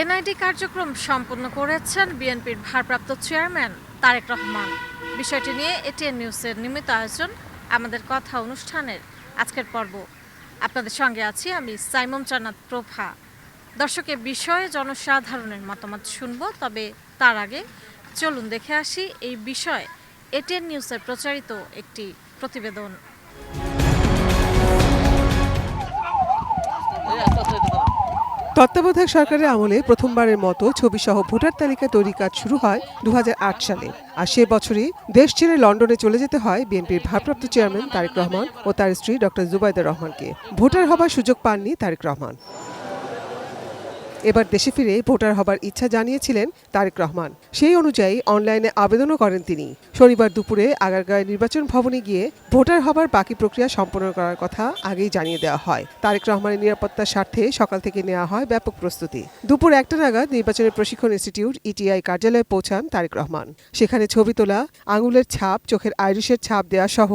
NID কার্যক্রম সম্পন্ন করেছেন বিএনপির ভারপ্রাপ্ত চেয়ারম্যান তারেক রহমান। বিষয়টি নিয়ে এটিএন নিউজের নিয়মিত আয়োজন আমাদের কথা অনুষ্ঠানের আজকের পর্ব। আপনাদের সঙ্গে আছি আমি সাইমম চান্নাত প্রভা। দর্শক, এ বিষয়ে জনসাধারণের মতামত শুনব, তবে তার আগে চলুন দেখে আসি এই বিষয়ে এটিএন নিউজের প্রচারিত একটি প্রতিবেদন। তত্ত্বাবধায়ক সরকারের আমলে প্রথমবারের মতো ছবিসহ ভোটার তালিকা তৈরির কাজ শুরু হয় 2008 সালে। আর সে বছরই দেশ ছেড়ে লন্ডনে চলে যেতে হয় বিএনপির ভারপ্রাপ্ত চেয়ারম্যান তারেক রহমান ও তার স্ত্রী ডক্টর জুবাইদা রহমানকে। ভোটার হবার সুযোগ পাননি তারেক রহমান। এবার দেশে ফিরে ভোটার হবার ইচ্ছা জানিয়েছিলেন তারেক রহমান। সেই অনুযায়ী অনলাইনে আবেদনও করেন তিনি। শনিবার দুপুরে আগারগাঁও নির্বাচন ভবনে গিয়ে ভোটার হবার বাকি প্রক্রিয়া সম্পন্ন করার কথা আগেই জানিয়ে দেওয়া হয়। তারেক রহমানের নিরাপত্তার স্বার্থে সকাল থেকে নেওয়া হয় ব্যাপক প্রস্তুতি। দুপুর 1টা নাগাদ নির্বাচনের প্রশিক্ষণ ইনস্টিটিউট ইটিআই কার্যালয়ে পৌঁছান তারেক রহমান। সেখানে ছবি তোলা, আঙুলের ছাপ, চোখের আইরিশের ছাপ দেওয়া সহ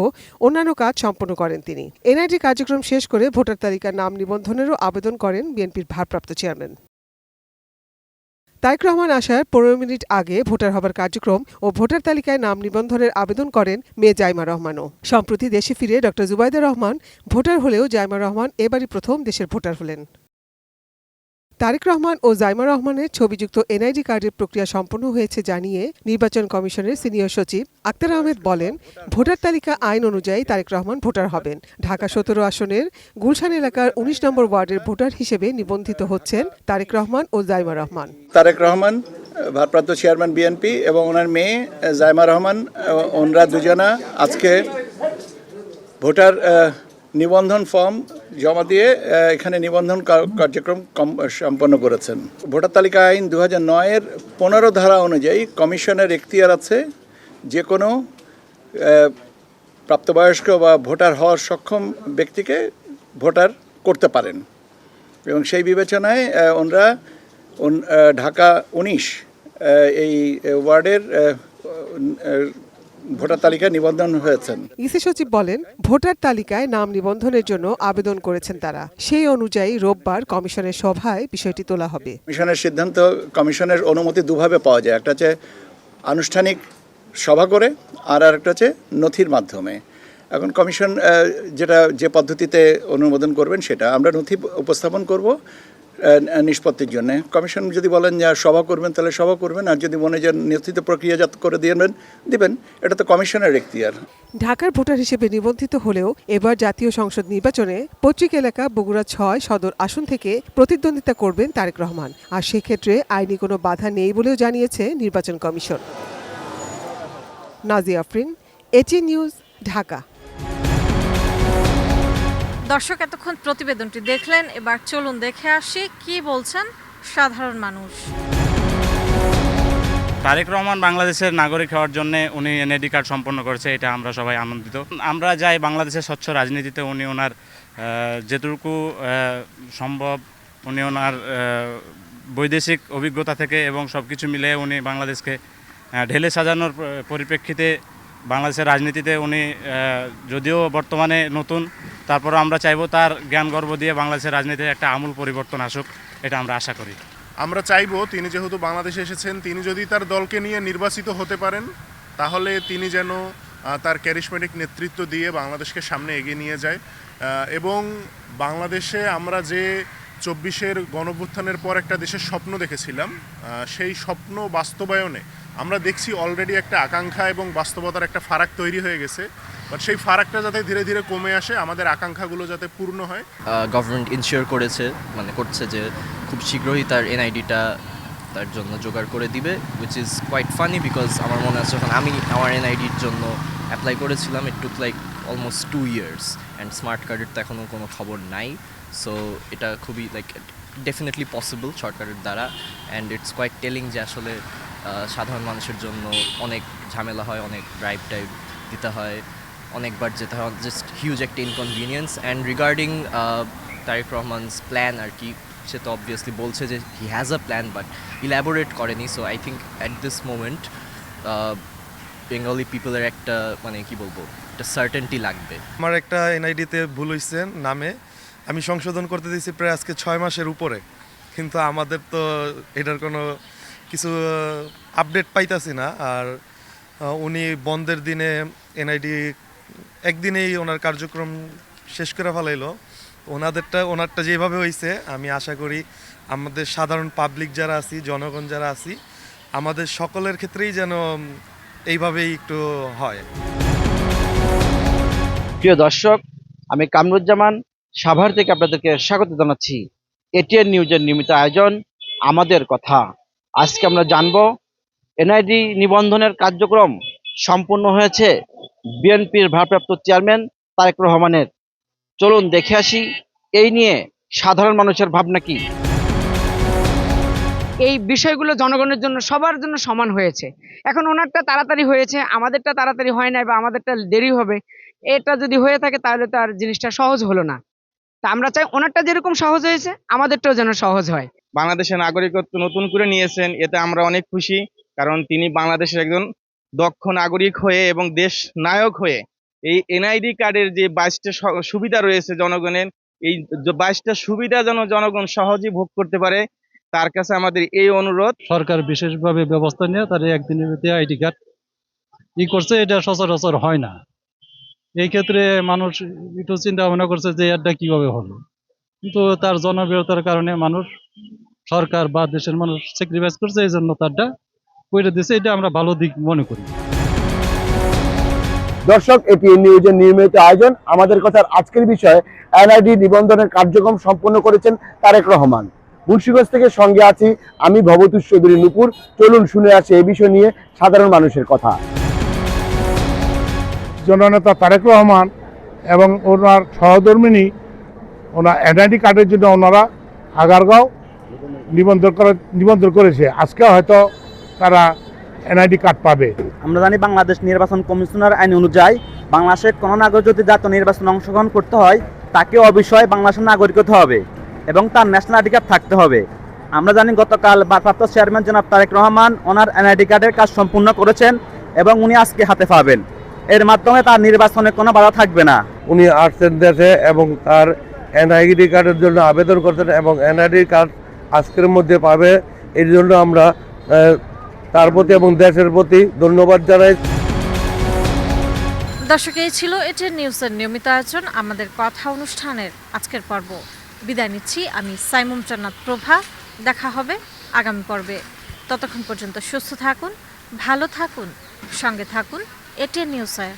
অন্যান্য কাজ সম্পন্ন করেন তিনি। এনআইডি কার্যক্রম শেষ করে ভোটার তালিকার নাম নিবন্ধনেরও আবেদন করেন বিএনপির ভারপ্রাপ্ত চেয়ারম্যান। তারেক রহমান আসার 15 মিনিট আগে ভোটার হবার কার্যক্রম ও ভোটার তালিকায় নাম নিবন্ধনের আবেদন করেন মেয়ে জাইমা রহমানও। সম্প্রতি দেশে ফিরে ডক্টর জুবাইদা রহমান ভোটার হলেও জাইমা রহমান এবারই প্রথম দেশের ভোটার হলেন। তারেক রহমান ও জাইমা রহমানের ছবিযুক্ত এনআইডি কার্ডের প্রক্রিয়া সম্পন্ন হয়েছে জানিয়ে নির্বাচন কমিশনের সিনিয়র সচিব আক্তার আহমেদ বলেন, ভোটার তালিকা আইন অনুযায়ী তারেক রহমান ভোটার হবেন। ঢাকা 17 আসনের গুলশান এলাকার 19 নম্বর ওয়ার্ডের ভোটার হিসেবে নিবন্ধিত হচ্ছেন তারেক রহমান ও জাইমা রহমান। তারেক রহমান ভারপ্রাপ্ত চেয়ারম্যান বিএনপি এবং ওনার মেয়ে জাইমা রহমান, ওনারা দুজনা আজকে ভোটার নিবন্ধন ফর্ম জমা দিয়ে এখানে নিবন্ধন কার্যক্রম সম্পন্ন করেছেন। ভোটার তালিকা আইন 2009-এর 15 ধারা অনুযায়ী কমিশনের এখতিয়ার আছে যে কোনো প্রাপ্তবয়স্ক বা ভোটার হওয়ার সক্ষম ব্যক্তিকে ভোটার করতে পারেন এবং সেই বিবেচনায় ওনারা ঢাকা 19 এই ওয়ার্ডের ভোটার তালিকায় নিবন্ধন হয়েছেন। ইসি সচিব বলেন, ভোটার তালিকায় নাম নিবন্ধনের জন্য আবেদন করেছেন তারা। সেই অনুযায়ী রোববার কমিশনের সভায় বিষয়টি তোলা হবে। কমিশনের সিদ্ধান্ত, কমিশনের অনুমতি দুভাবে পাওয়া যায়। একটা হচ্ছে আনুষ্ঠানিক সভা করে, আর একটা হচ্ছে নথির মাধ্যমে। এখন কমিশন যে পদ্ধতিতে অনুমোদন করবেন সেটা আমরা নথি উপস্থাপন করব নিষ্পত্তির জন্য। কমিশন যদি বলেন যে সভা করবেন তাহলে সভা করবেন, আর যদি মনে যে নথিত প্রক্রিয়াজাত করে দিবেন, এটা তো কমিশনের এখতিয়ার। ঢাকার ভোটার হিসেবে নিবন্ধিত হলেও এবার জাতীয় সংসদ নির্বাচনে পৈতৃক এলাকা বগুড়া 6 সদর আসন থেকে প্রতিদ্বন্দ্বিতা করবেন তারেক রহমান। আর সেক্ষেত্রে আইনি কোনো বাধা নেই বলেও জানিয়েছে নির্বাচন commission. Nazia Afrin, ATN news, Dhaka. দর্শক, এতক্ষণ প্রতিবেদনটি দেখলেন, এবার চলুন দেখে আসি কি বলছেন সাধারণ মানুষ। তারেক রহমান বাংলাদেশের নাগরিক হওয়ার জন্য উনি এনআইডি কার্ড সম্পন্ন করেছে, এটা আমরা সবাই আনন্দিত। আমরা যাই বাংলাদেশের স্বচ্ছ রাজনীতিতে উনি ওনার যেটুকু সম্ভব উনি ওনার বৈদেশিক অভিজ্ঞতা থেকে এবং সব কিছু মিলে উনি বাংলাদেশকে ঢেলে সাজানোর পরিপ্রেক্ষিতে বাংলাদেশের রাজনীতিতে উনি যদিও বর্তমানে নতুন, তারপরও আমরা চাইব তার জ্ঞান গর্ব দিয়ে বাংলাদেশের রাজনীতিতে একটা আমূল পরিবর্তন আসুক, এটা আমরা আশা করি। আমরা চাইব তিনি যেহেতু বাংলাদেশে এসেছেন, তিনি যদি তার দলকে নিয়ে নির্বাচিত হতে পারেন তাহলে তিনি যেন তার ক্যারিশমেটিক নেতৃত্ব দিয়ে বাংলাদেশকে সামনে এগিয়ে নিয়ে যায় এবং বাংলাদেশে আমরা যে 24-এর গণঅভ্যুত্থানের পর একটা দেশের স্বপ্ন দেখেছিলাম, সেই স্বপ্ন বাস্তবায়নে আমরা দেখছি অলরেডি একটা আকাঙ্ক্ষা এবং বাস্তবতার একটা ফারাক তৈরি হয়ে গেছে। বাট সেই ফারাকটা যাতে ধীরে ধীরে কমে আসে, আমাদের আকাঙ্ক্ষাগুলো যাতে পূর্ণ হয়। গভর্নমেন্ট ইনশিওর করছে যে খুব শীঘ্রই তার এনআইডিটা তার জন্য জোগাড় করে দিবে, which is quite funny because আমার মনে আছে যখন আমি আমার এনআইডির জন্য অ্যাপ্লাই করেছিলাম, it took like almost 2 years and smart কার্ডের তো এখনও কোনো খবর নাই। সো এটা খুবই ডেফিনেটলি পসিবল শর্ট কার্ডের দ্বারা, অ্যান্ড ইটস কোয়াইট টেলিং যে আসলে সাধারণ মানুষের জন্য অনেক ঝামেলা হয়, অনেক ড্রাইভ দিতে হয়, অনেকবার যেতে হয়, জাস্ট হিউজ একটা inconvenience. And regarding Tarique Rahman's plan আর কি, সে তো অবভিয়াসলি বলছে যে he has a plan but elaborate করেনি। So I think at this moment Bengali পিপলের একটা কি বলবো, একটা সার্টেনটি লাগবে। আমার একটা এনআইডিতে ভুল হয়েছে নামে, আমি সংশোধন করতে দিয়েছি প্রায় আজকে 6 মাসের উপরে। কিন্তু আমাদের তো এটার কোনো কিছু আপডেট পাইতাছি না। আর উনি বন্ধের দিনে এনআইডি একদিনেই ওনার কার্যক্রম শেষ করে ফেলাইলো। ওনারটা যেভাবে হয়েছে, আমি আশা করি আমাদের সাধারণ পাবলিক যারা আছি, জনগণ যারা আছি, আমাদের সকলের ক্ষেত্রেই যেন এইভাবেই একটু হয়। প্রিয় দর্শক, আমি কামরুজ্জামান সাভার থেকে আপনাদেরকে স্বাগত জানাচ্ছি এটিএন নিউজের নিয়মিত আয়োজন আমাদের কথা। আজকে আমরা জানব এনআইডি নিবন্ধনের কার্যক্রম সম্পূর্ণ হয়েছে বিএনপির ভারপ্রাপ্ত চেয়ারম্যান তারেক রহমানের। চলুন দেখে আসি এই নিয়ে সাধারণ মানুষের ভাবনা কি। এই বিষয়গুলো জনগণের জন্য সবার জন্য সমান হয়েছে। এখন ওনারটা তাড়াতাড়ি হয়েছে, আমাদেরটা তাড়াতাড়ি হয় নাই বা আমাদেরটা দেরি হবে। এটা যদি হয়ে থাকে তাহলে তো আর জিনিসটা সহজ হলো না। তা আমরা চাই ওনারটা যেরকম সহজ হয়েছে আমাদেরটাও যেন সহজ হয়। বাংলাদেশের নাগরিকত্ব নতুন করে নিয়েছেন, এতে আমরা অনেক খুশি। কারণ তিনি বাংলাদেশের একজন দক্ষ নাগরিক হয়ে এবং দেশ নায়ক হয়ে এই এনআইডি কার্ডের যে 22টা সুবিধা রয়েছে জনগণের, এই 22টা সুবিধা যেন জনগণ সহজেই ভোগ করতে পারে, তার কাছে আমাদের এই অনুরোধ। সরকার বিশেষভাবে ব্যবস্থা নিয়ে তার একদিনের ভিতরে আইডি কার্ড করছে, এটা সচরাচর হয় না। এই ক্ষেত্রে মানুষ একটু চিন্তা ভাবনা করছে যে এটা কিভাবে হলো, কিন্তু তার জনপ্রিয়তার কারণে মানুষ, সরকার বা দেশের মানুষ স্যাক্রিফাইস করছে, এই জন্য তারটা করে দিচ্ছে। এটা আমরা ভালো দিক মনে করি। দর্শক, এটিএন নিউজের নিয়মিত আয়োজন আমাদের কথার আজকের বিষয় এনআইডি নিবন্ধনের কার্যক্রম সম্পন্ন করেছেন তারেক রহমান। মুন্সিগঞ্জ থেকে সঙ্গে আছি আমি ভবতোষ চৌধুরী নূপুর। চলুন শুনে আসি এই বিষয় নিয়ে সাধারণ মানুষের কথা। জননেতা তারেক রহমান এবং ওনার সহধর্মিনী ওনার এনআইডি কার্ডের জন্য ওনারা আগারগাঁও নিবন্ধন করেছে। আজকে হয়তো তারা এনআইডি কার্ড পাবে। আমরা জানি বাংলাদেশ নির্বাচন কমিশনার আইন অনুযায়ী বাংলাদেশের কোনো নাগরিক যদি জাতীয় নির্বাচনে অংশগ্রহণ করতে হয় তাকে অবশ্যই বাংলাদেশের নাগরিক হতে হবে এবং তার ন্যাশনাল আইডি কার্ড থাকতে হবে। আমরা জানি গতকাল ভারপ্রাপ্ত চেয়ারম্যান জনাব তারেক রহমান ওনার এনআইডি কার্ডের কাজ সম্পূর্ণ করেছেন এবং উনি আজকে হাতে পাবেন। এর মাধ্যমে তার নির্বাচনে কোনো বাধা থাকবে না। উনি আসছেন দেশে এবং তার এনআইডি কার্ডের জন্য আবেদন করছেন এবং এনআইডি কার্ড আজকের মধ্যে পাবে। এর জন্য আমরা তার প্রতি এবং দেশের প্রতি ধন্যবাদ জানাই। দর্শক, এই ছিল এটিএন নিউজের নিয়মিত আয়োজন আমাদের কথা অনুষ্ঠানের আজকের পর্ব। বিদায় নিচ্ছি আমি সাইমুম জান্নাত প্রভা। দেখা হবে আগামী পর্বে। ততক্ষণ পর্যন্ত সুস্থ থাকুন, ভালো থাকুন, সঙ্গে থাকুন এটিএন নিউজের।